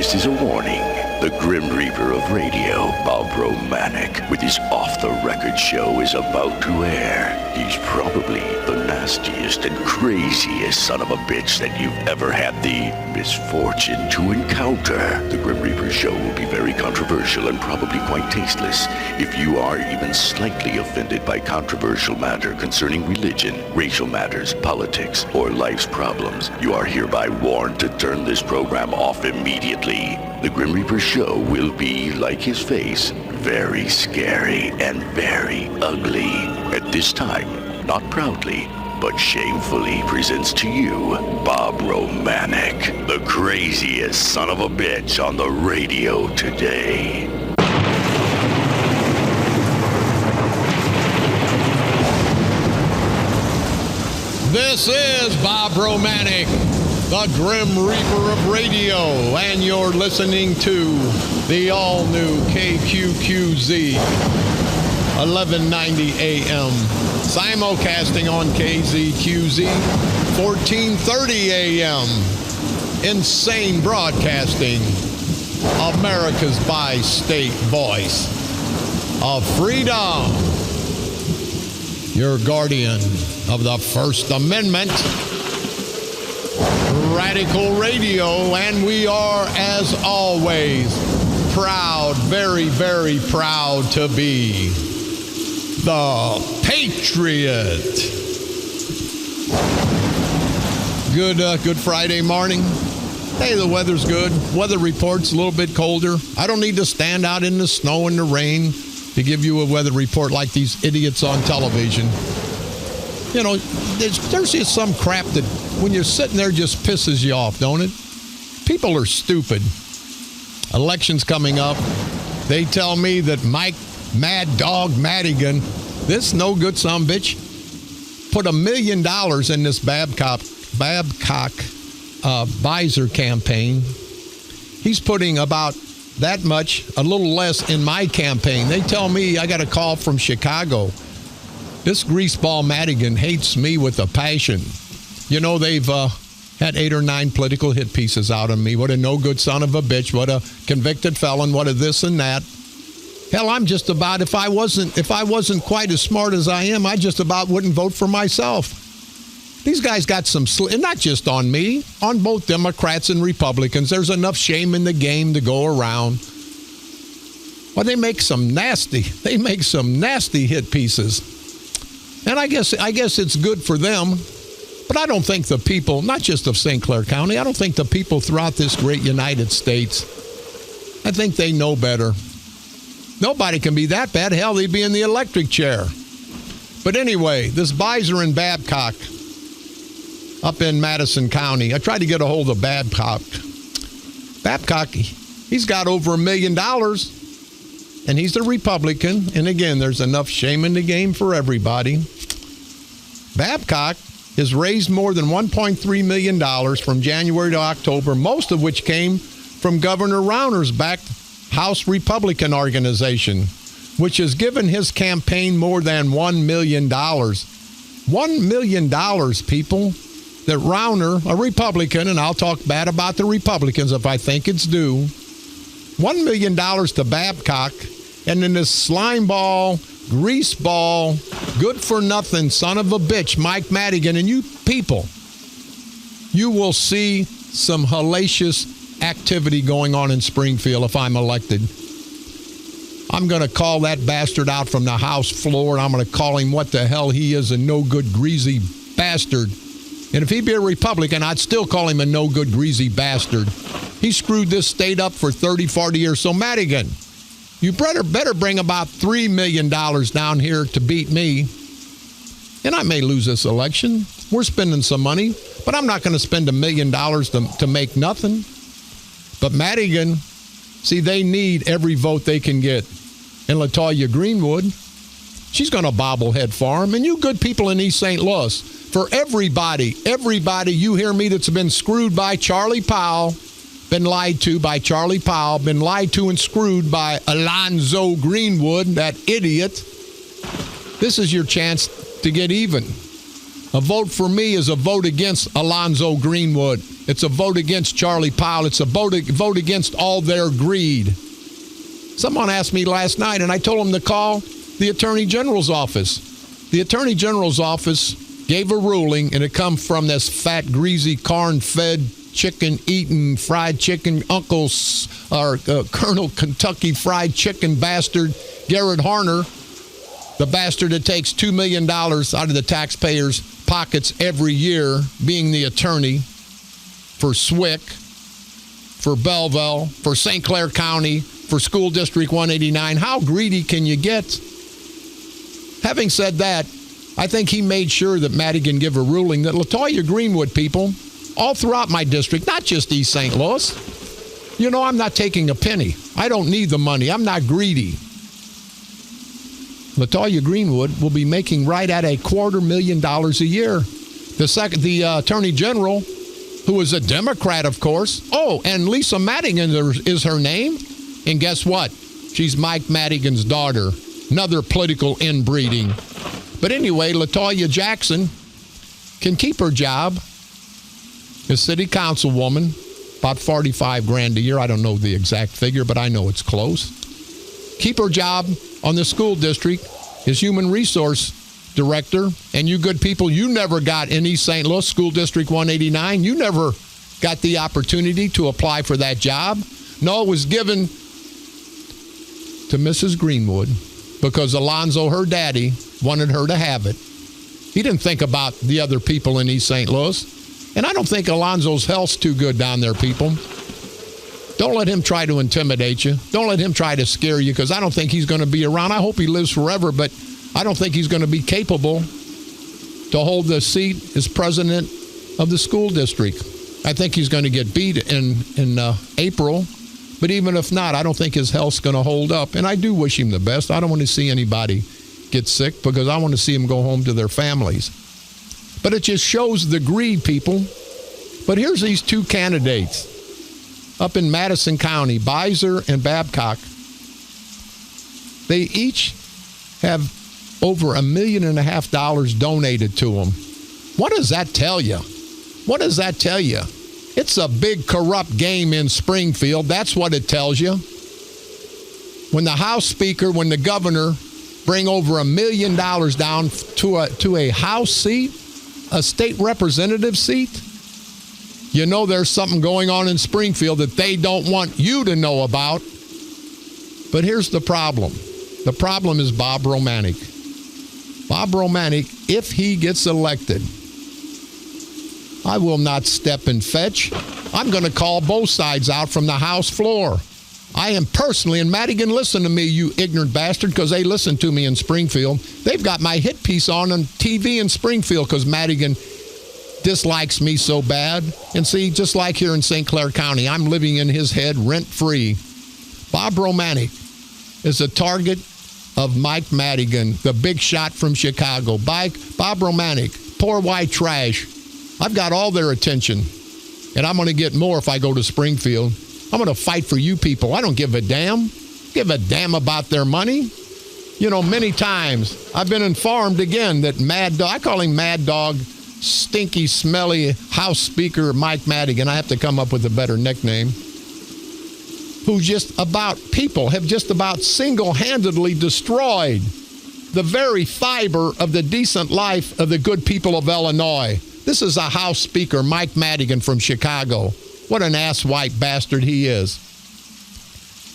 This is a warning. The Grim Reaper of radio, Bob Romanik, with his off-the-record show is about to air. He's probably the nastiest and craziest son of a bitch that you've ever had the misfortune to encounter. The Grim Reaper show will be very controversial and probably quite tasteless. If you are even slightly offended by controversial matter concerning religion, racial matters, politics, or life's problems, you are hereby warned to turn this program off immediately. The Grim Reaper show will be, like his face, very scary and very ugly. At this time, not proudly, but shamefully presents to you, Bob Romanik, the craziest son of a bitch on the radio today. This is Bob Romanik, the Grim Reaper of radio, and you're listening to the all-new KQQZ 1190 AM, simulcasting on KZQZ 1430 AM. Insane Broadcasting, America's bi-state voice of freedom. Your guardian of the First Amendment, Radical Radio, and we are, as always, proud, very, very proud to be the Patriot. Good Friday morning. Hey, the weather's good. Weather report's a little bit colder. I don't need to stand out in the snow and the rain to give you a weather report like these idiots on television. You know, there's just some crap that when you're sitting there just pisses you off, don't it? People are stupid. Election's coming up. They tell me that Mike Mad Dog Madigan, this no good son of a bitch, put $1 million in this Babcock visor campaign. He's putting about that much, a little less, in my campaign. They tell me, I got a call from Chicago. This greaseball Madigan hates me with a passion. You know, they've had 8 or 9 political hit pieces out of me. What a no good son of a bitch. What a convicted felon. What a this and that. Hell, I'm just about, if I wasn't quite as smart as I am, I just about wouldn't vote for myself. These guys got some, not just on me, on both Democrats and Republicans. There's enough shame in the game to go around. Well, they make some nasty hit pieces. And I guess it's good for them. But I don't think the people, not just of St. Clair County, I don't think the people throughout this great United States, I think they know better. Nobody can be that bad. Hell, they'd be in the electric chair. But anyway, this Beiser and Babcock up in Madison County, I tried to get a hold of Babcock. Babcock, he's got over $1 million, and he's a Republican. And again, there's enough shame in the game for everybody. Babcock has raised more than $1.3 million from January to October, most of which came from Governor Rauner's backed House Republican organization, which has given his campaign more than $1 million. $1 million, people, that Rauner, a Republican, and I'll talk bad about the Republicans if I think it's due, $1 million to Babcock, and then this slimeball, greaseball, good-for-nothing son of a bitch, Mike Madigan, and you people, you will see some hellacious activity going on in Springfield if I'm elected. I'm going to call that bastard out from the House floor, and I'm going to call him what the hell he is, a no-good, greasy bastard. And if he be a Republican, I'd still call him a no-good, greasy bastard. He screwed this state up for 30, 40 years. So, Madigan, you better bring about $3 million down here to beat me. And I may lose this election. We're spending some money, but I'm not going to spend $1 million to make nothing. But Madigan, see, they need every vote they can get. And LaToya Greenwood, she's going to bobblehead for him. And you good people in East St. Louis, for everybody, you hear me, that's been screwed by Charlie Powell, been lied to by Charlie Powell, been lied to and screwed by Alonzo Greenwood, that idiot. This is your chance to get even. A vote for me is a vote against Alonzo Greenwood. It's a vote against Charlie Powell. It's a vote against all their greed. Someone asked me last night, and I told them to call the Attorney General's office. The Attorney General's office gave a ruling, and it come from this fat, greasy, corn-fed, chicken-eating, fried chicken, Colonel Kentucky Fried Chicken bastard, Garrett Harner, the bastard that takes $2 million out of the taxpayers' pockets every year, being the attorney for SWIC, for Belleville, for St. Clair County, for School District 189. How greedy can you get? Having said that, I think he made sure that Madigan give a ruling that LaToya Greenwood people, all throughout my district, not just East St. Louis, you know, I'm not taking a penny. I don't need the money. I'm not greedy. LaToya Greenwood will be making right at $250,000 a year. The Attorney General, who is a Democrat, of course. Oh, and Lisa Madigan is her name. And guess what? She's Mike Madigan's daughter. Another political inbreeding. But anyway, LaToya Jackson can keep her job as city councilwoman, about $45,000 a year. I don't know the exact figure, but I know it's close. Keep her job on the school district as human resource director. And you good people, you never got in East St. Louis, School District 189. You never got the opportunity to apply for that job. No, it was given to Mrs. Greenwood because Alonzo, her daddy, wanted her to have it. He didn't think about the other people in East St. Louis. And I don't think Alonzo's health's too good down there, people. Don't let him try to intimidate you. Don't let him try to scare you, because I don't think he's going to be around. I hope he lives forever, but I don't think he's going to be capable to hold the seat as president of the school district. I think he's going to get beat in April. But even if not, I don't think his health's going to hold up. And I do wish him the best. I don't want to see anybody get sick, because I want to see them go home to their families. But it just shows the greed, people. But here's these two candidates up in Madison County, Beiser and Babcock. They each have over $1.5 million donated to them. What does that tell you? What does that tell you? It's a big corrupt game in Springfield. That's what it tells you. When the House Speaker, when the governor bring over $1 million down to a House seat, a state representative seat, you know there's something going on in Springfield that they don't want you to know about. But here's the problem. The problem is Bob Romanik. Bob Romanik, if he gets elected, I will not step and fetch. I'm going to call both sides out from the House floor. I am personally, and Madigan, listen to me, you ignorant bastard, because they listen to me in Springfield. They've got my hit piece on TV in Springfield because Madigan dislikes me so bad. And see, just like here in St. Clair County, I'm living in his head rent-free. Bob Romanik is a target of Mike Madigan, the big shot from Chicago. Bob Romanik, poor white trash. I've got all their attention, and I'm going to get more if I go to Springfield. I'm going to fight for you people. I don't give a damn. Give a damn about their money. You know, many times I've been informed again that Mad Dog, I call him Mad Dog, stinky, smelly House Speaker Mike Madigan, I have to come up with a better nickname, who have just about single-handedly destroyed the very fiber of the decent life of the good people of Illinois. This is a House Speaker, Mike Madigan from Chicago. What an ass-white bastard he is.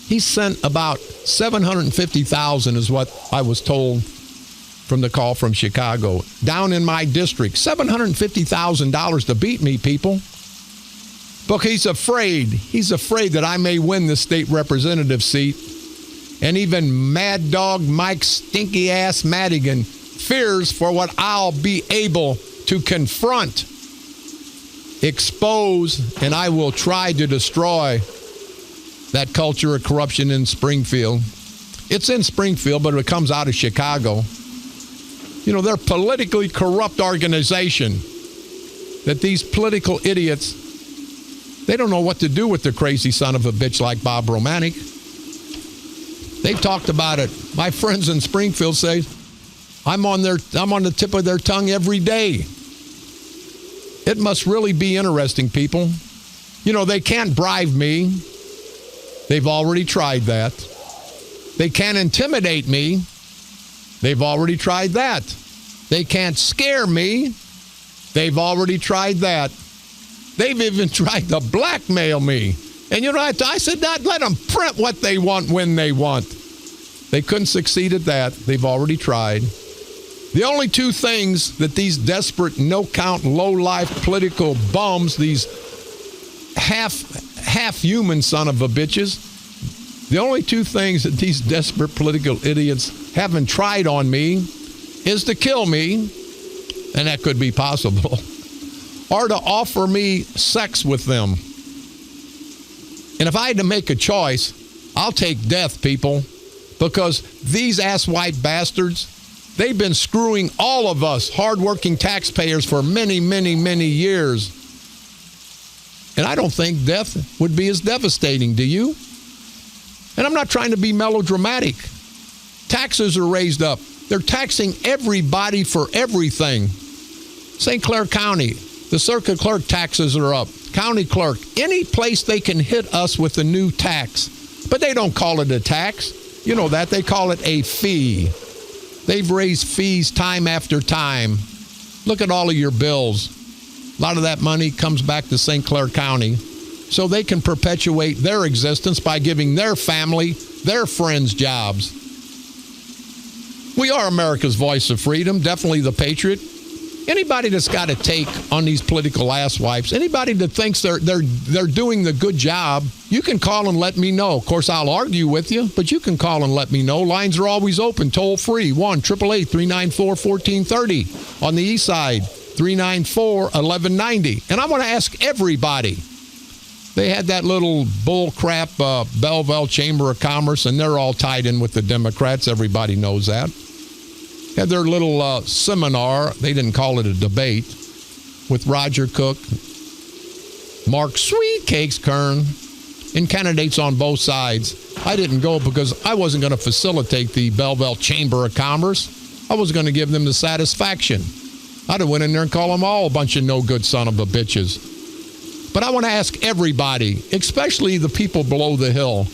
He sent about $750,000 is what I was told from the call from Chicago, down in my district. $750,000 to beat me, people. But he's afraid that I may win the state representative seat. And even Mad Dog Mike Stinky Ass Madigan fears for what I'll be able to confront, expose, and I will try to destroy that culture of corruption in Springfield. It's in Springfield, but it comes out of Chicago. You know, they're a politically corrupt organization that these political idiots, they don't know what to do with the crazy son of a bitch like Bob Romanik. They've talked about it. My friends in Springfield say, I'm on the tip of their tongue every day. It must really be interesting, people, They can't bribe me. They've already tried that. They can't intimidate me. They've already tried that. They can't scare me. They've already tried that. They've even tried to blackmail me. And I said, let them print what they want when they want. They couldn't succeed at that. They've already tried. The only two things that these desperate, no-count, low-life political bums, these half-human son of a bitches, the only two things that these desperate political idiots haven't tried on me is to kill me, and that could be possible, or to offer me sex with them. And if I had to make a choice, I'll take death, people, because these ass-white bastards, they've been screwing all of us hardworking taxpayers for many, many, many years. And I don't think death would be as devastating, do you? And I'm not trying to be melodramatic. Taxes are raised up. They're taxing everybody for everything. St. Clair County, the circuit clerk taxes are up. County clerk, any place they can hit us with a new tax. But they don't call it a tax. You know that. They call it a fee. They've raised fees time after time. Look at all of your bills. A lot of that money comes back to St. Clair County so they can perpetuate their existence by giving their family, their friends jobs. We are America's voice of freedom, definitely the patriot. Anybody that's got a take on these political asswipes, anybody that thinks they're doing the good job, you can call and let me know. Of course, I'll argue with you, but you can call and let me know. Lines are always open, toll free, 1-888-394-1430. On the east side, 394-1190. And I want to ask everybody. They had that little bull crap Belleville Chamber of Commerce, and they're all tied in with the Democrats. Everybody knows that. Had their little seminar. They didn't call it a debate, with Roger Cook, Mark Sweet Cakes Kern, and candidates on both sides. I didn't go because I wasn't going to facilitate the Belleville Chamber of Commerce. I was going to give them the satisfaction. I'd have went in there and called them all a bunch of no-good son of a bitches. But I want to ask everybody, especially the people below the hill,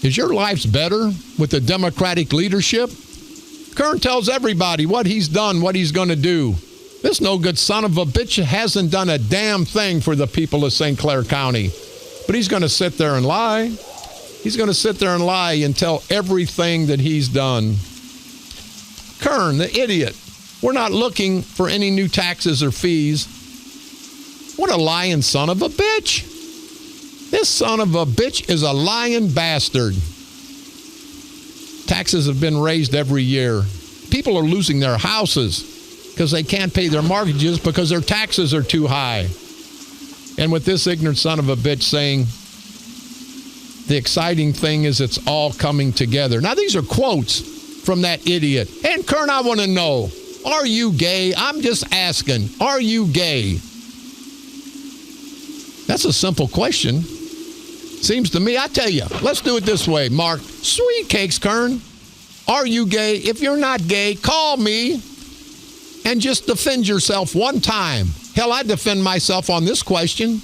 is your life better with the Democratic leadership? Kern tells everybody what he's done, what he's going to do. This no-good son of a bitch hasn't done a damn thing for the people of St. Clair County. But he's going to sit there and lie. He's going to sit there and lie and tell everything that he's done. Kern, the idiot. We're not looking for any new taxes or fees. What a lying son of a bitch. This son of a bitch is a lying bastard. Taxes have been raised every year. People are losing their houses because they can't pay their mortgages because their taxes are too high. And with this ignorant son of a bitch saying, the exciting thing is it's all coming together. Now, these are quotes from that idiot. And Kern, I want to know, are you gay? I'm just asking, are you gay? That's a simple question. Seems to me, I tell you, let's do it this way, Mark. Sweet Cakes Kern, are you gay? If you're not gay, call me and just defend yourself one time. Hell, I defend myself on this question.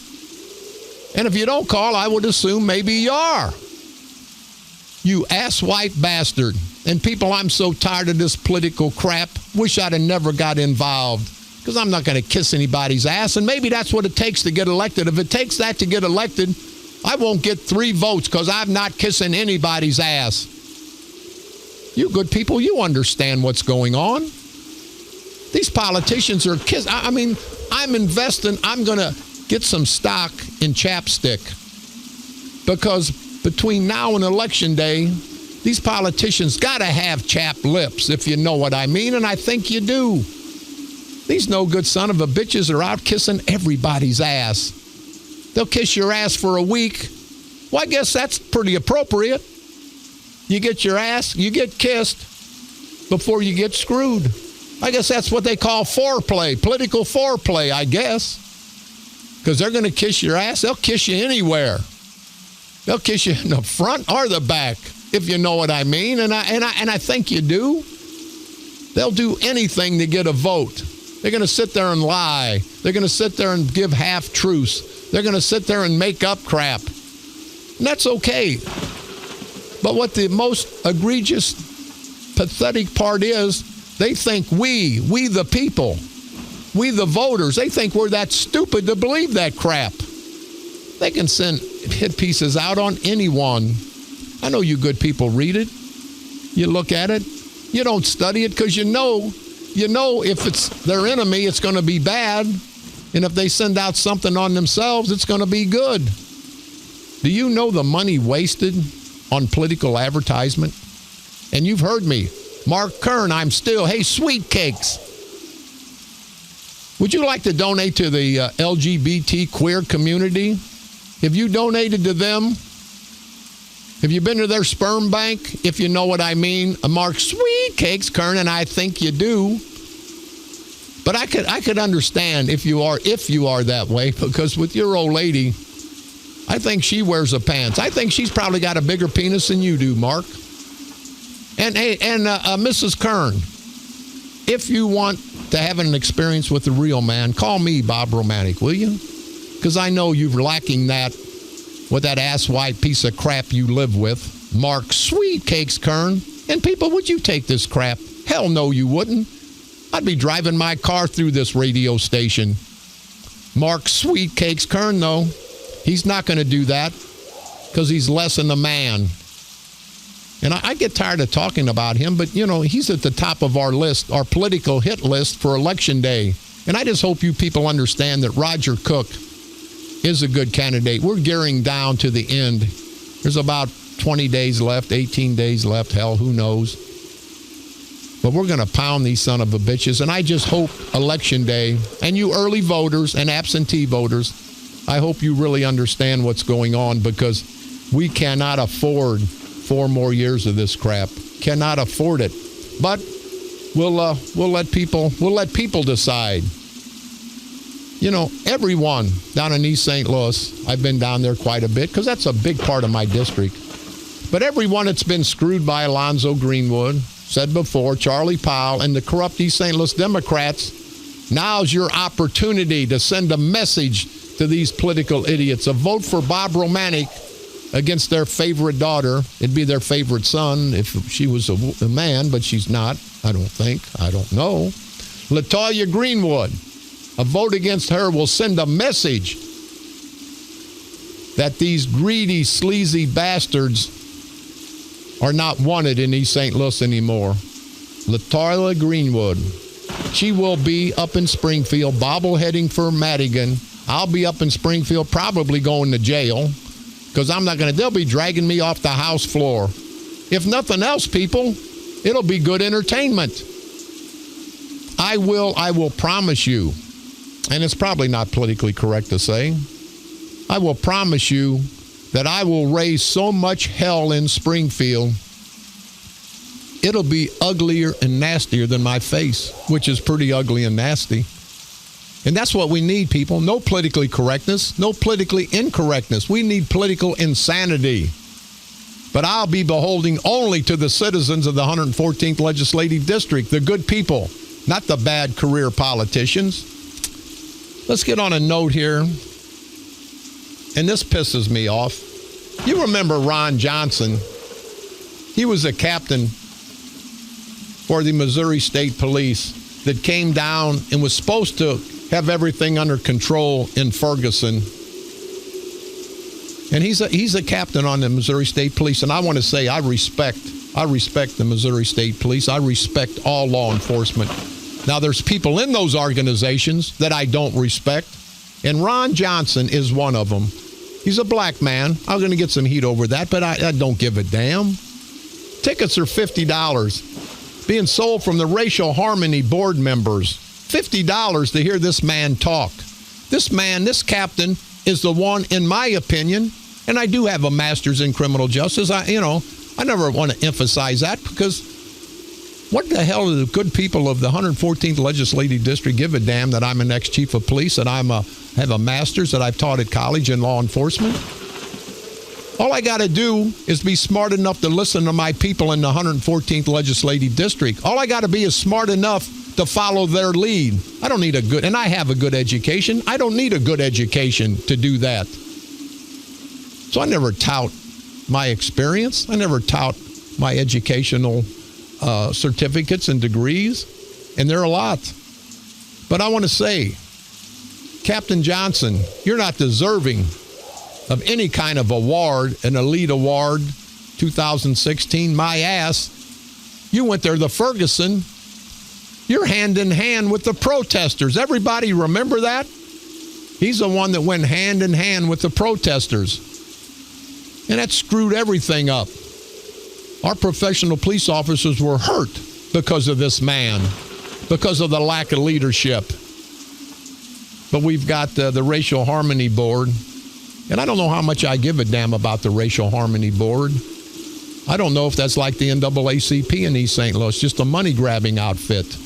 And if you don't call, I would assume maybe you are. You asswipe bastard. And people, I'm so tired of this political crap. Wish I'd have never got involved. Because I'm not going to kiss anybody's ass. And maybe that's what it takes to get elected. If it takes that to get elected, I won't get 3 votes because I'm not kissing anybody's ass. You good people, you understand what's going on. These politicians are kissing. I mean, I'm investing. I'm going to get some stock in chapstick. Because between now and Election Day, these politicians got to have chapped lips, if you know what I mean. And I think you do. These no good son of a bitches are out kissing everybody's ass. They'll kiss your ass for a week. Well, I guess that's pretty appropriate. You get your ass, you get kissed before you get screwed. I guess that's what they call foreplay, political foreplay, I guess. Because they're going to kiss your ass. They'll kiss you anywhere. They'll kiss you in the front or the back, if you know what I mean. And I think you do. They'll do anything to get a vote. They're going to sit there and lie. They're going to sit there and give half-truths. They're going to sit there and make up crap. And that's okay. But what the most egregious, pathetic part is, they think we the people, we the voters, they think we're that stupid to believe that crap. They can send hit pieces out on anyone. I know you good people read it. You look at it. You don't study it because you know if it's their enemy, it's going to be bad. And if they send out something on themselves, it's going to be good. Do you know the money wasted on political advertisement? And you've heard me. Mark Kern, hey, Sweet Cakes. Would you like to donate to the LGBT queer community? Have you donated to them? Have you been to their sperm bank? If you know what I mean. Mark Sweet Cakes, Kern, and I think you do. But I could understand if you are that way, because with your old lady, I think she wears a pants. I think she's probably got a bigger penis than you do, Mark. And Mrs. Kern, if you want to have an experience with the real man, call me Bob Romanik, will you? Because I know you're lacking that with that ass-white piece of crap you live with. Mark Sweet Cakes, Kern. And people, would you take this crap? Hell no, you wouldn't. I'd be driving my car through this radio station. Mark Sweet Cakes, Kern, though. He's not going to do that because he's less than a man. And I get tired of talking about him, but, he's at the top of our list, our political hit list for Election Day. And I just hope you people understand that Roger Cook is a good candidate. We're gearing down to the end. There's about 20 days left, 18 days left. Hell, who knows? But we're going to pound these son of a bitches. And I just hope Election Day, and you early voters and absentee voters, I hope you really understand what's going on, because we cannot afford 4 more years of this crap. Cannot afford it. But we'll let people decide. Everyone down in East St. Louis, I've been down there quite a bit because that's a big part of my district. But everyone that's been screwed by Alonzo Greenwood, said before, Charlie Powell, and the corrupt East St. Louis Democrats, now's your opportunity to send a message to these political idiots. A vote for Bob Romanik against their favorite daughter. It'd be their favorite son if she was a man, but she's not, I don't think. I don't know. LaToya Greenwood. A vote against her will send a message that these greedy, sleazy bastards are not wanted in East St. Louis anymore. LaToya Greenwood. She will be up in Springfield, bobbleheading for Madigan. I'll be up in Springfield, probably going to jail, because they'll be dragging me off the House floor. If nothing else, people, it'll be good entertainment. I will promise you, and it's probably not politically correct to say, I will promise you that I will raise so much hell in Springfield, it'll be uglier and nastier than my face, which is pretty ugly and nasty. And that's what we need, people. No politically correctness, no politically incorrectness. We need political insanity. But I'll be beholding only to the citizens of the 114th Legislative District, the good people, not the bad career politicians. Let's get on a note here. And this pisses me off. You remember Ron Johnson. He was a captain for the Missouri State Police that came down and was supposed to have everything under control in Ferguson. And he's a captain on the Missouri State Police. And I want to say I respect the Missouri State Police. I respect all law enforcement. Now, there's people in those organizations that I don't respect. And Ron Johnson is one of them. He's a black man. I'm going to get some heat over that, but I don't give a damn. Tickets are $50. Being sold from the Racial Harmony board members. $50 to hear this man talk. This captain is the one, in my opinion, and I do have a master's in criminal justice. I never want to emphasize that, because what the hell do the good people of the 114th Legislative District give a damn that I'm an ex-chief of police, that I have a master's, that I've taught at college in law enforcement? All I got to do is be smart enough to listen to my people in the 114th Legislative District. All I got to be is smart enough to follow their lead. I don't need and I have a good education. I don't need a good education to do that. So I never tout my experience. I never tout my educational certificates and degrees, and there are a lot. But I want to say, Captain Johnson, you're not deserving of any kind of award, an elite award, 2016. My ass, you went there, the Ferguson. You're hand in hand with the protesters. Everybody remember that? He's the one that went hand in hand with the protesters. And that screwed everything up. Our professional police officers were hurt because of this man, because of the lack of leadership. But we've got the Racial Harmony Board. And I don't know how much I give a damn about the Racial Harmony Board. I don't know if that's like the NAACP in East St. Louis, just a money-grabbing outfit.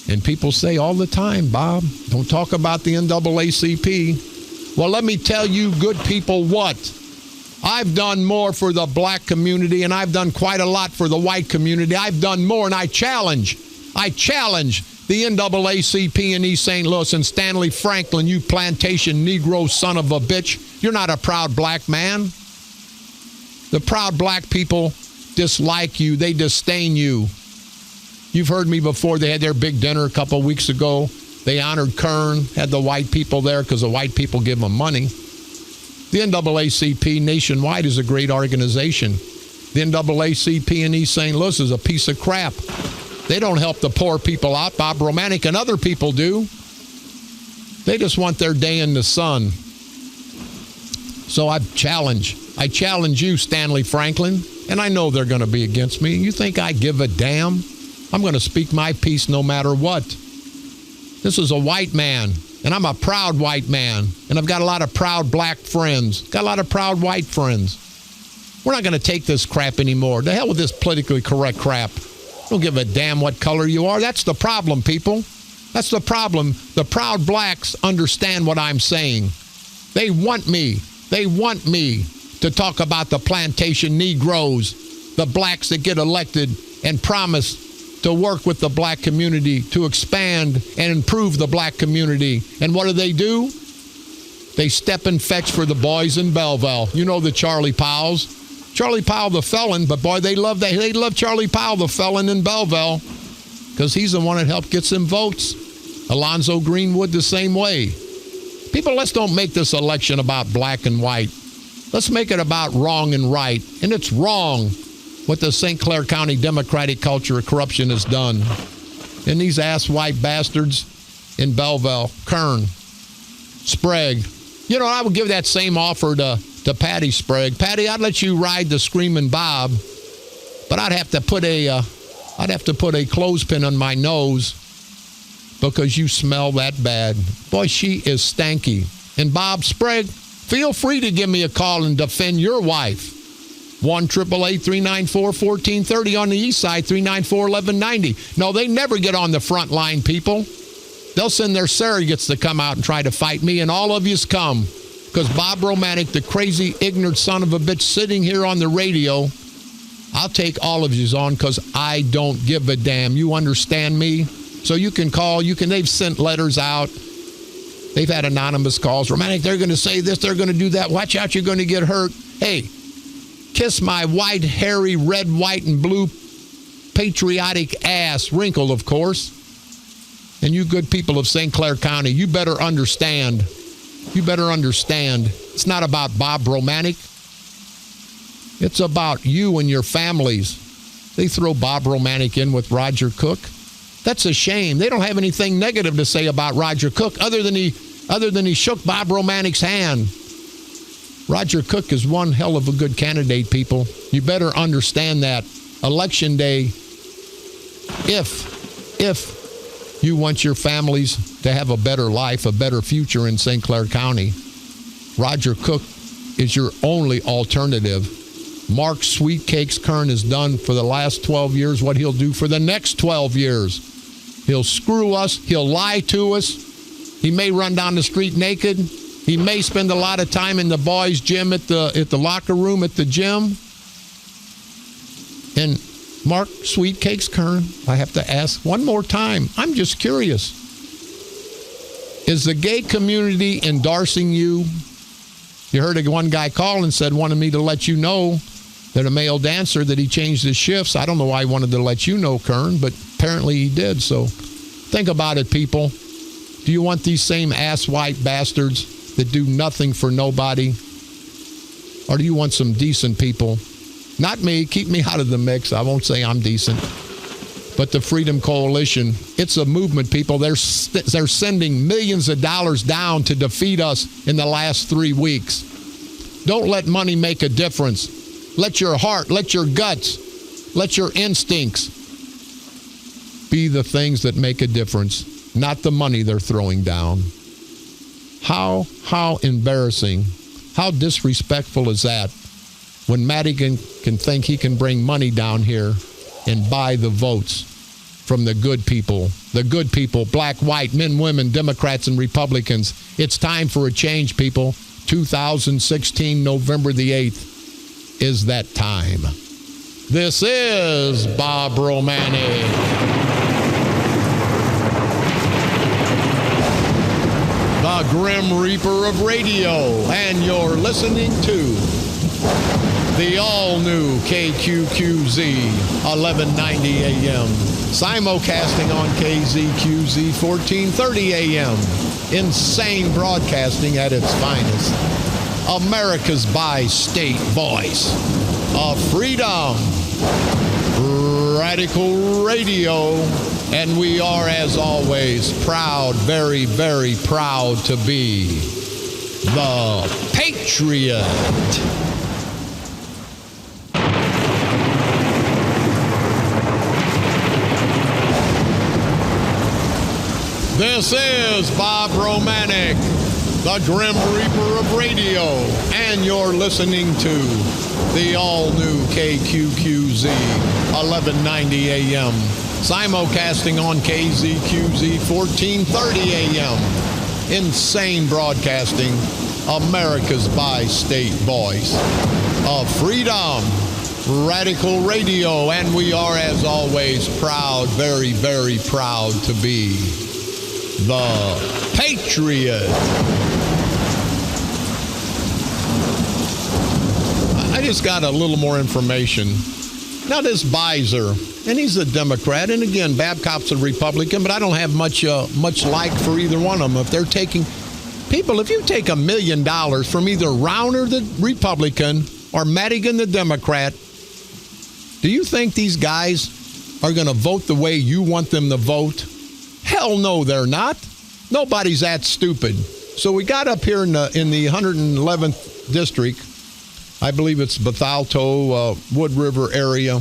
And people say all the time, Bob, don't talk about the NAACP. Well, let me tell you, good people, what? I've done more for the black community, and I've done quite a lot for the white community. I've done more, and I challenge the NAACP in East St. Louis and Stanley Franklin, you plantation Negro son of a bitch. You're not a proud black man. The proud black people dislike you. They disdain you. You've heard me before. They had their big dinner a couple weeks ago. They honored Kern, had the white people there because the white people give them money. The NAACP nationwide is a great organization. The NAACP in East St. Louis is a piece of crap. They don't help the poor people out. Bob Romanik and other people do. They just want their day in the sun. So I challenge you, Stanley Franklin, and I know they're going to be against me. You think I give a damn? I'm going to speak my piece no matter what. This is a white man, and I'm a proud white man, and I've got a lot of proud black friends, got a lot of proud white friends. We're not going to take this crap anymore. The hell with this politically correct crap. Don't give a damn what color you are. That's the problem, people. That's the problem. The proud blacks understand what I'm saying. They want me. They want me to talk about the plantation Negroes, the blacks that get elected and promise to work with the black community to expand and improve the black community. And what do? They step and fetch for the boys in Belleville. You know the Charlie Powells. Charlie Powell the felon, but boy, they love Charlie Powell the felon in Belleville because he's the one that helped get some votes. Alonzo Greenwood the same way. People, let's don't make this election about black and white. Let's make it about wrong and right. And it's wrong what the St. Clair County Democratic culture of corruption has done. And these ass white bastards in Belleville, Kern, Sprague. You know, I would give that same offer to Patty Sprague. Patty, I'd let you ride the Screaming Bob, but I'd have to put a clothespin on my nose because you smell that bad. Boy, she is stanky. And Bob Sprague, feel free to give me a call and defend your wife. 1-888-394-1430 on the east side, 394-1190. No, they never get on the front line, people. They'll send their surrogates to come out and try to fight me, and all of yous come. Because Bob Romanik, the crazy, ignorant son of a bitch sitting here on the radio, I'll take all of yous on because I don't give a damn. You understand me? So you can call. They've sent letters out. They've had anonymous calls. Romanik, they're going to say this. They're going to do that. Watch out. You're going to get hurt. Hey, kiss my white, hairy, red, white, and blue patriotic ass. Wrinkled, of course. And you good people of St. Clair County, you better understand. You better understand. It's not about Bob Romanik. It's about you and your families. They throw Bob Romanik in with Roger Cook. That's a shame. They don't have anything negative to say about Roger Cook other than he shook Bob Romanik's hand. Roger Cook is one hell of a good candidate, people. You better understand that. Election day, if you want your families to have a better life, a better future in St. Clair County, Roger Cook is your only alternative. Mark Sweetcakes Kern has done for the last 12 years what he'll do for the next 12 years. He'll screw us. He'll lie to us. He may run down the street naked. He may spend a lot of time in the boys' gym at the locker room at the gym. And Mark Sweet Cakes Kern, I have to ask one more time. I'm just curious. Is the gay community endorsing you? You heard one guy call and said, wanted me to let you know that a male dancer, that he changed his shifts. I don't know why he wanted to let you know, Kern, but apparently he did. So think about it, people. Do you want these same ass-white bastards that do nothing for nobody? Or do you want some decent people? Not me. Keep me out of the mix. I won't say I'm decent. But the Freedom Coalition, it's a movement, people. They're sending millions of dollars down to defeat us in the last 3 weeks. Don't let money make a difference. Let your heart, let your guts, let your instincts be the things that make a difference, not the money they're throwing down. How embarrassing, how disrespectful is that when Madigan can think he can bring money down here and buy the votes from the good people, black, white, men, women, Democrats, and Republicans. It's time for a change, people. 2016, November the 8th is that time. This is Bob Romanik. The Grim Reaper of radio, and you're listening to the all-new KQQZ 1190 AM, simulcasting on KZQZ 1430 AM, insane broadcasting at its finest, America's bi-state voice of freedom, radical radio, and we are, as always, proud, very, very proud to be the Patriot. This is Bob Romanik, the Grim Reaper of radio, and you're listening to the all-new KQQZ 1190 AM, simulcasting on KZQZ 1430 AM, insane broadcasting, America's bi-state voice of freedom, radical radio, and we are, as always, proud, very, very proud to be the Patriot. I just got a little more information. Now this Beiser, and he's a Democrat, and again, Babcock's a Republican, but I don't have much like for either one of them. If they're taking, people, if you take $1 million from either Rauner, the Republican, or Madigan, the Democrat, do you think these guys are going to vote the way you want them to vote? Hell no, they're not. Nobody's that stupid. So we got up here in the 111th district. I believe it's Bethalto, Wood River area.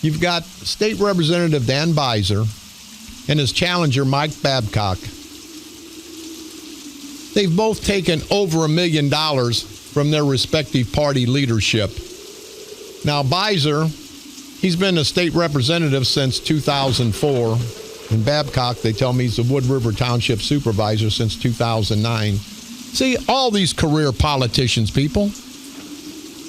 You've got State Representative Dan Beiser and his challenger, Mike Babcock. They've both taken over $1 million from their respective party leadership. Now, Beiser, he's been a state representative since 2004. And Babcock, they tell me, he's the Wood River Township supervisor since 2009. See, all these career politicians, people,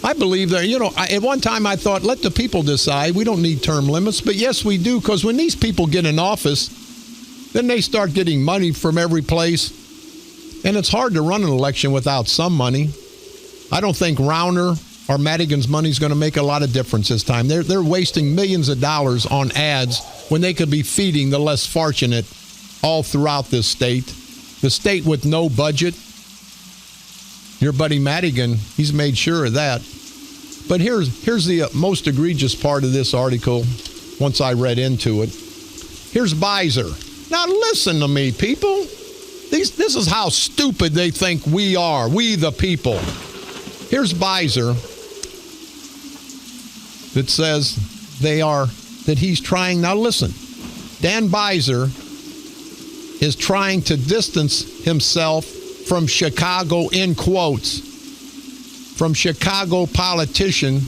I believe they're, at one time I thought, let the people decide. We don't need term limits. But yes, we do, because when these people get in office, then they start getting money from every place. And it's hard to run an election without some money. I don't think Rauner or Madigan's money is going to make a lot of difference this time. They're wasting millions of dollars on ads when they could be feeding the less fortunate all throughout this state. The state with no budget. Your buddy Madigan, he's made sure of that. But here's the most egregious part of this article once I read into it. Here's Beiser. Now listen to me, people. This is how stupid they think we are, we the people. Here's Beiser that says that he's trying, now listen, Dan Beiser is trying to distance himself from Chicago, in quotes, from Chicago politician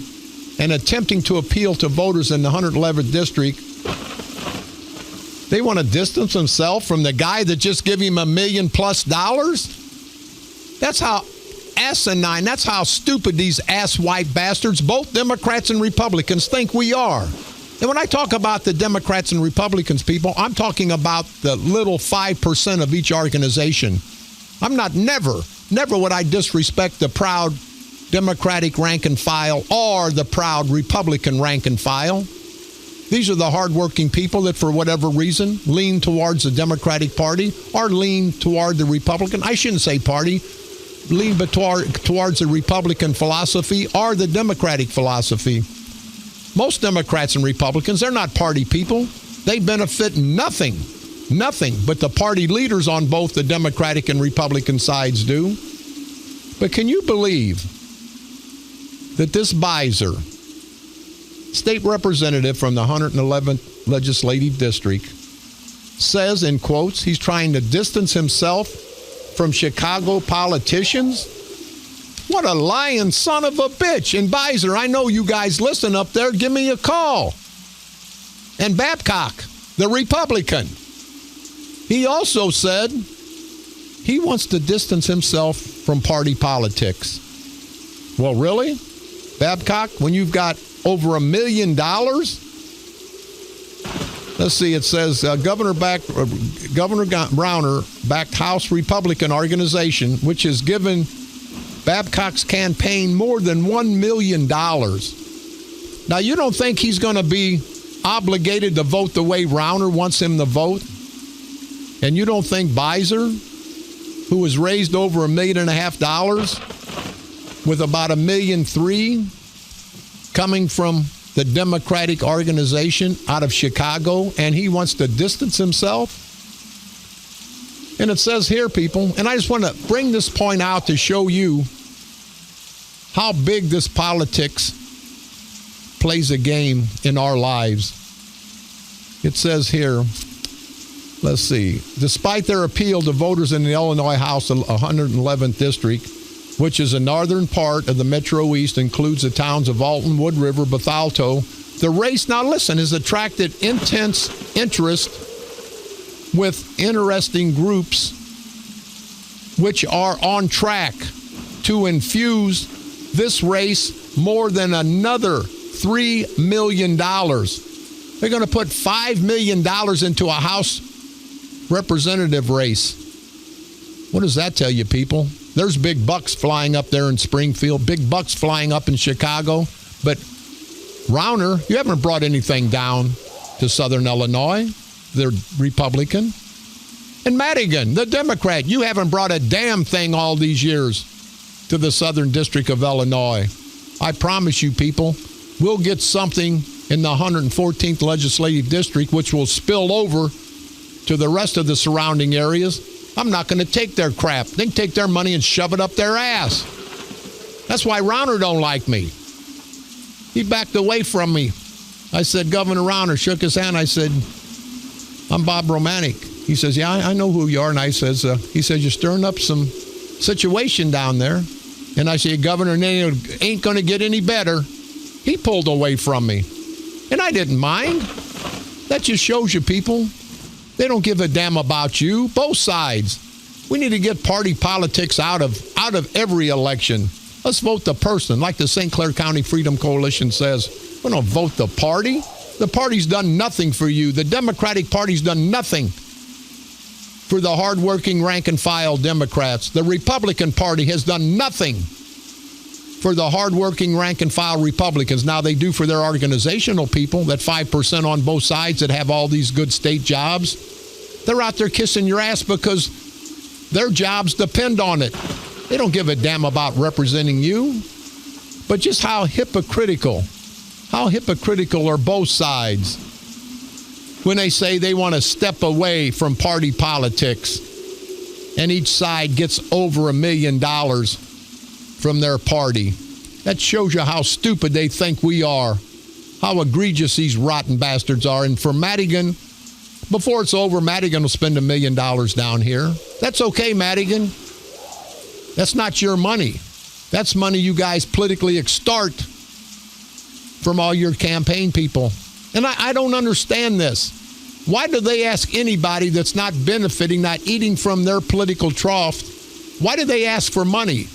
and attempting to appeal to voters in the 111th district. They want to distance themselves from the guy that just gave him $1 million+. That's how asinine. That's how stupid these ass-white bastards, both Democrats and Republicans, think we are. And when I talk about the Democrats and Republicans, people, I'm talking about the little 5% of each organization. Never would I disrespect the proud Democratic rank and file or the proud Republican rank and file. These are the hardworking people that, for whatever reason, lean towards the Democratic Party or lean toward the Republican. I shouldn't say party. Lean towards the Republican philosophy or the Democratic philosophy. Most Democrats and Republicans, they're not party people. They benefit nothing but the party leaders on both the Democratic and Republican sides do. But can you believe that this Beiser, state representative from the 111th Legislative District, says, in quotes, he's trying to distance himself from Chicago politicians? What a lying son of a bitch. And Beiser, I know you guys listen up there. Give me a call. And Babcock, the Republican, he also said he wants to distance himself from party politics. Well, really? Babcock, when you've got over $1 million? Let's see, it says Governor Browner backed House Republican organization, which has given Babcock's campaign more than $1 million. Now, you don't think he's going to be obligated to vote the way Browner wants him to vote? And you don't think Beiser, who has raised over $1.5 million with about $1.3 million coming from the Democratic organization out of Chicago, and he wants to distance himself? And it says here, people, and I just want to bring this point out to show you how big this politics plays a game in our lives. It says here, let's see, despite their appeal to voters in the Illinois House 111th District, which is a northern part of the Metro East, includes the towns of Alton, Wood River, Bethalto, the race, now listen, has attracted intense interest with interesting groups which are on track to infuse this race more than another $3 million. They're going to put $5 million into a House representative race. What does that tell you, people? There's big bucks flying up there in Springfield, big bucks flying up in Chicago. But Rauner, you haven't brought anything down to Southern Illinois, the Republican. And Madigan, the Democrat, you haven't brought a damn thing all these years to the Southern District of Illinois. I promise you, people, we'll get something in the 114th Legislative District, which will spill over to the rest of the surrounding areas. I'm not going to take their crap. They can take their money and shove it up their ass. That's why Rauner don't like me. He backed away from me. I said, Governor Rauner, shook his hand. I said, I'm Bob Romanik. He says, yeah, I know who you are. And I says, he says, you're stirring up some situation down there. And I said, Governor, it ain't going to get any better. He pulled away from me. And I didn't mind. That just shows you, people, they don't give a damn about you. Both sides. We need to get party politics out of every election. Let's vote the person. Like the St. Clair County Freedom Coalition says, we don't vote the party. The party's done nothing for you. The Democratic Party's done nothing for the hardworking rank and file Democrats. The Republican Party has done nothing for the hardworking rank and file Republicans. Now they do for their organizational people, that 5% on both sides that have all these good state jobs. They're out there kissing your ass because their jobs depend on it. They don't give a damn about representing you. But just how hypocritical are both sides when they say they want to step away from party politics and each side gets over $1 million from their party. That shows you how stupid they think we are, how egregious these rotten bastards are. And for Madigan, before it's over, Madigan will spend $1 million down here. That's okay, Madigan. That's not your money. That's money you guys politically extort from all your campaign people. And I don't understand this. Why do they ask anybody that's not benefiting, not eating from their political trough, why do they ask for money?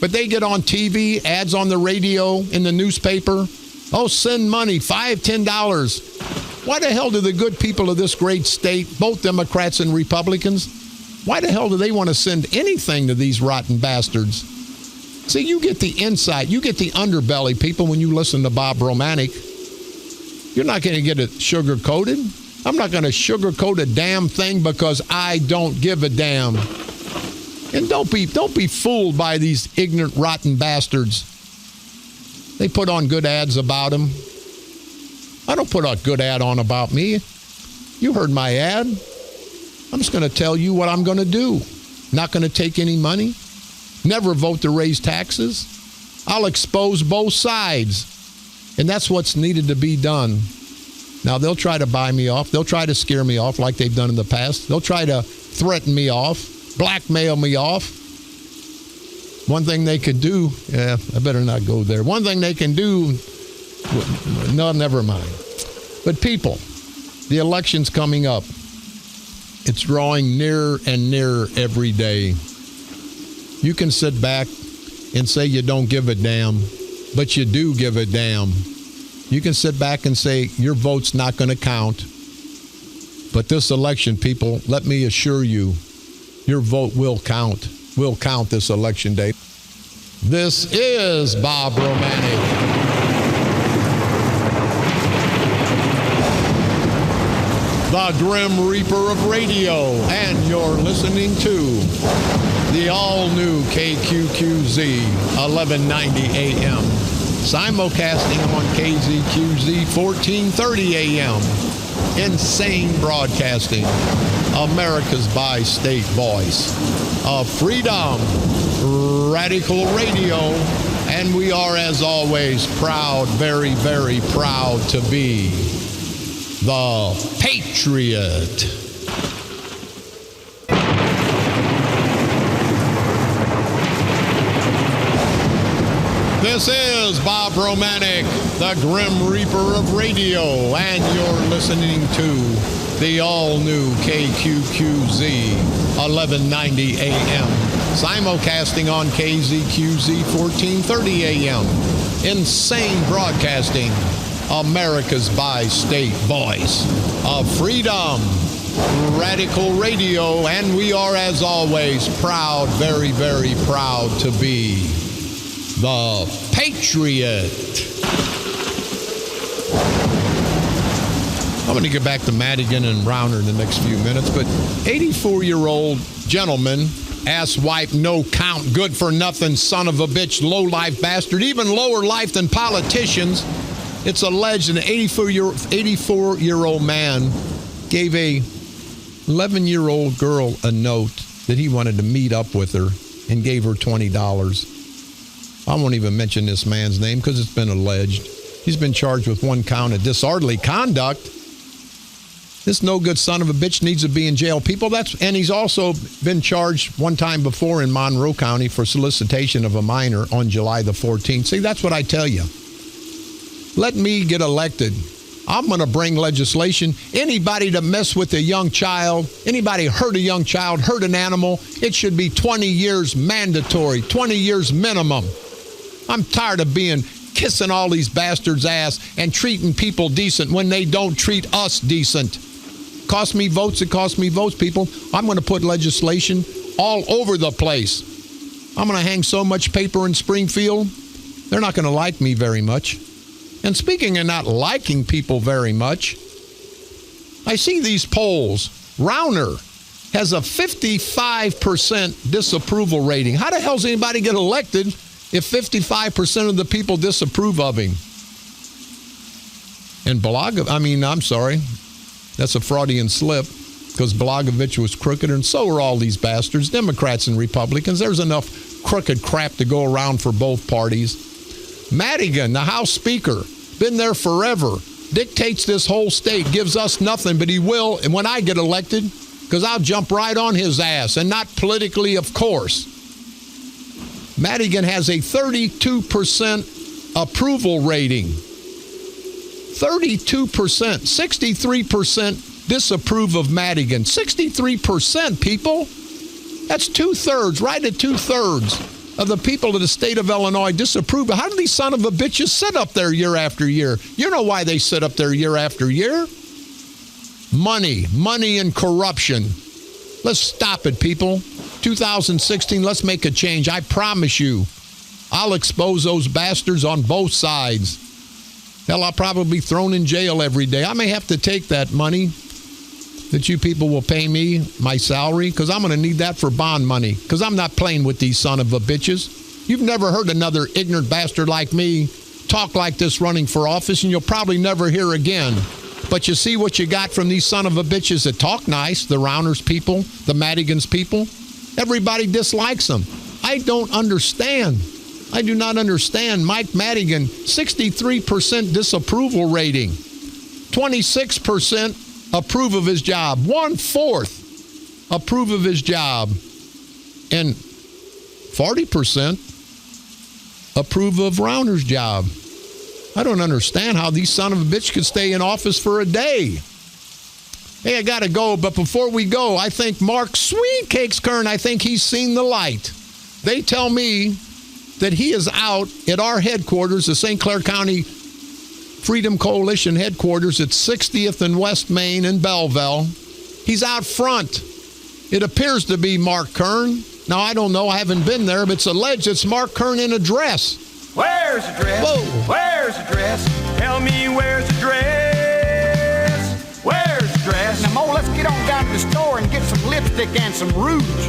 But they get on TV, ads on the radio, in the newspaper. Oh, send money, $5, $10. Why the hell do the good people of this great state, both Democrats and Republicans, why the hell do they want to send anything to these rotten bastards? See, you get the insight, you get the underbelly, people, when you listen to Bob Romanik. You're not going to get it sugar-coated. I'm not going to sugarcoat a damn thing because I don't give a damn. And don't be fooled by these ignorant, rotten bastards. They put on good ads about them. I don't put a good ad on about me. You heard my ad. I'm just going to tell you what I'm going to do. Not going to take any money. Never vote to raise taxes. I'll expose both sides. And that's what's needed to be done. Now, they'll try to buy me off. They'll try to scare me off like they've done in the past. They'll try to threaten me off, blackmail me off. One thing they could do, I better not go there. One thing they can do, no, never mind. But people, the election's coming up. It's drawing nearer and nearer every day. You can sit back and say you don't give a damn, but you do give a damn. You can sit back and say your vote's not going to count. But this election, people, let me assure you, your vote will count. Will count this election day. This is Bob Romanik. The Grim Reaper of radio, and you're listening to the all-new KQQZ 1190 AM. Simulcasting on KZQZ 1430 AM. Insane broadcasting. America's bi-state voice of freedom. Radical radio. And we are, as always, proud, very, very proud to be the Patriot. This is Bob Romanik, the Grim Reaper of radio, and you're listening to the all-new KQQZ 1190 AM, simulcasting on KZQZ 1430 AM. Insane broadcasting, America's bi-state voice of freedom, radical radio, and we are, as always, proud, very, very proud to be the Patriot. I'm going to get back to Madigan and Rauner in the next few minutes, but 84-year-old gentleman, asswipe, no count, good for nothing, son of a bitch, low-life bastard, even lower life than politicians. It's alleged an 84-year-old man gave a 11-year-old girl a note that he wanted to meet up with her and gave her $20. I won't even mention this man's name because it's been alleged. He's been charged with one count of disorderly conduct. This no good son of a bitch needs to be in jail. People, and he's also been charged one time before in Monroe County for solicitation of a minor on July the 14th. See, that's what I tell you. Let me get elected. I'm going to bring legislation. Anybody to mess with a young child, anybody hurt a young child, hurt an animal, it should be 20 years mandatory, 20 years minimum. I'm tired of kissing all these bastards' ass and treating people decent when they don't treat us decent. Cost me votes, it costs me votes, people. I'm going to put legislation all over the place. I'm going to hang so much paper in Springfield, they're not going to like me very much. And speaking of not liking people very much, I see these polls. Rauner has a 55% disapproval rating. How the hell does anybody get elected if 55% of the people disapprove of him? And that's a Freudian slip, because Blagojevich was crooked, and so are all these bastards, Democrats and Republicans. There's enough crooked crap to go around for both parties. Madigan, the House Speaker, been there forever, dictates this whole state, gives us nothing, but he will, and when I get elected, because I'll jump right on his ass, and not politically, of course. Madigan has a 32% approval rating. 32%. 63% disapprove of Madigan. 63%, people. That's 2/3, right at 2/3. of the people of the state of Illinois disapprove. How do these son of a bitches sit up there year after year? You know why they sit up there year after year? Money and corruption. Let's stop it, people. 2016, let's make a change. I promise you, I'll expose those bastards on both sides. Hell, I'll probably be thrown in jail every day. I may have to take that money that you people will pay me, my salary, because I'm going to need that for bond money, because I'm not playing with these son of a bitches. You've never heard another ignorant bastard like me talk like this running for office, and you'll probably never hear again. But you see what you got from these son of a bitches that talk nice, the Rounders people, the Madigans people. Everybody dislikes them. I don't understand. I do not understand. Mike Madigan, 63% disapproval rating. 26% approve of his job. 1/4 approve of his job. And 40% approve of Rounder's job. I don't understand how these son of a bitch could stay in office for a day. Hey, I got to go, but before we go, I think Mark Sweetcakes Kern, I think he's seen the light. They tell me that he is out at our headquarters, the St. Clair County Freedom Coalition headquarters at 60th and West Main in Belleville. He's out front. It appears to be Mark Kern. Now, I don't know. I haven't been there, but it's alleged it's Mark Kern in a dress. Where's the dress? Whoa. Where's the dress? Tell me where's the dress? Where's the dress? Now, Mo, let's get on down to the store and get some lipstick and some rouge.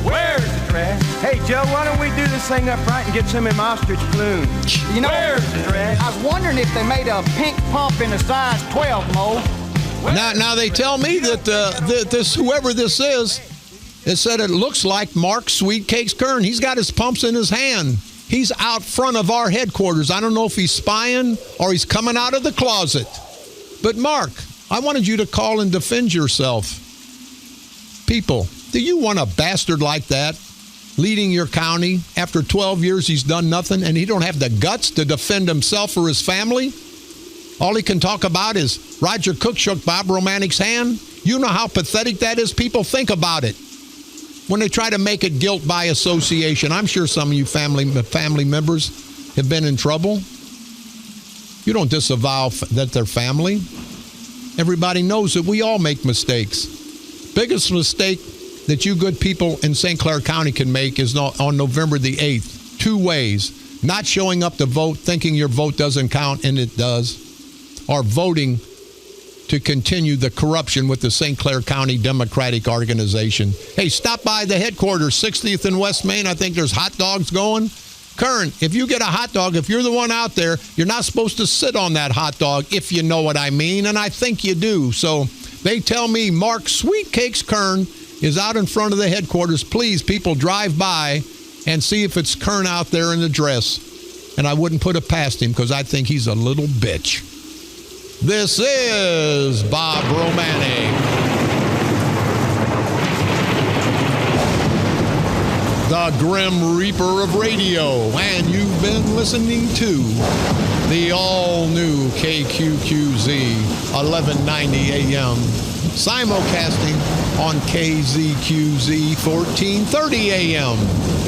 Where's the dress? Hey, Joe, why don't we do this thing up right and get some of them ostrich plumes? You know, where's the dress? I was wondering if they made a pink pump in a size 12, Mo. Now they tell me that this whoever this is, it said it looks like Mark Sweetcakes Kern. He's got his pumps in his hand. He's out front of our headquarters. I don't know if he's spying or he's coming out of the closet. But Mark, I wanted you to call and defend yourself. People, do you want a bastard like that leading your county? After 12 years, he's done nothing, and he don't have the guts to defend himself or his family? All he can talk about is Roger Cook shook Bob Romanik's hand. You know how pathetic that is? People, think about it. When they try to make it guilt by association, I'm sure some of you family members have been in trouble. You don't disavow that they're family. Everybody knows that we all make mistakes. Biggest mistake that you good people in St. Clair County can make is on November the 8th. 2 ways. Not showing up to vote, thinking your vote doesn't count, and it does. Or voting to continue the corruption with the St. Clair County Democratic Organization. Hey, stop by the headquarters, 60th and West Main. I think there's hot dogs going. Kern, if you get a hot dog, if you're the one out there, you're not supposed to sit on that hot dog, if you know what I mean, and I think you do. So they tell me Mark Sweetcakes Kern is out in front of the headquarters. Please, people, drive by and see if it's Kern out there in the dress. And I wouldn't put it past him because I think he's a little bitch. This is Bob Romanik. The Grim Reaper of Radio, and you've been listening to the all-new KQQZ 1190 AM, simulcasting on KZQZ 1430 AM.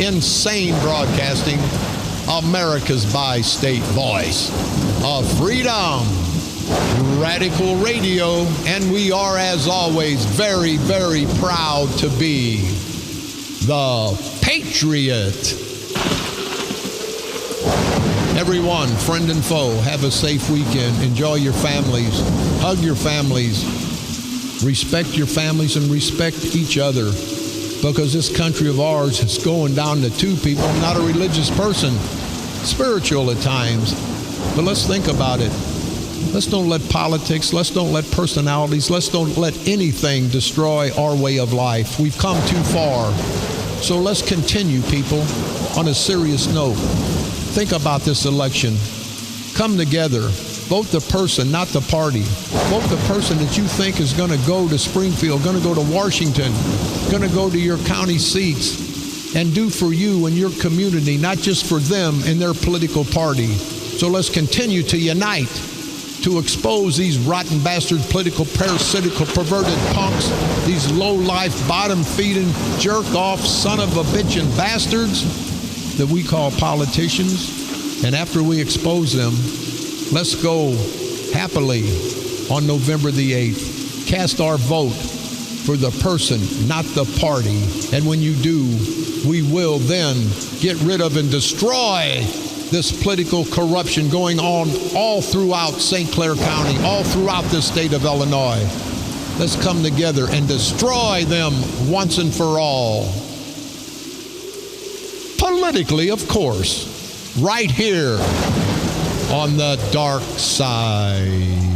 Insane broadcasting, America's bi-state voice of freedom. Radical Radio, and we are, as always, very, very proud to be the Patriot. Everyone, friend and foe, have a safe weekend. Enjoy your families. Hug your families. Respect your families and respect each other, because this country of ours is going down to 2 people. I'm not a religious person, spiritual at times, but let's think about it. Let's don't let politics, let's don't let personalities, let's don't let anything destroy our way of life. We've come too far. So let's continue, people, on a serious note. Think about this election. Come together. Vote the person, not the party. Vote the person that you think is going to go to Springfield, going to go to Washington, going to go to your county seats and do for you and your community, not just for them and their political party. So let's continue to unite, to expose these rotten bastard, political, parasitical, perverted punks, these low-life, bottom-feeding, jerk-off, son-of-a-bitchin' bastards. that we call politicians. And after we expose them, let's go happily on November the 8th. Cast our vote for the person, not the party. And when you do, we will then get rid of and destroy this political corruption going on all throughout St. Clair County, all throughout the state of Illinois. Let's come together and destroy them once and for all. Politically, of course, right here on the dark side.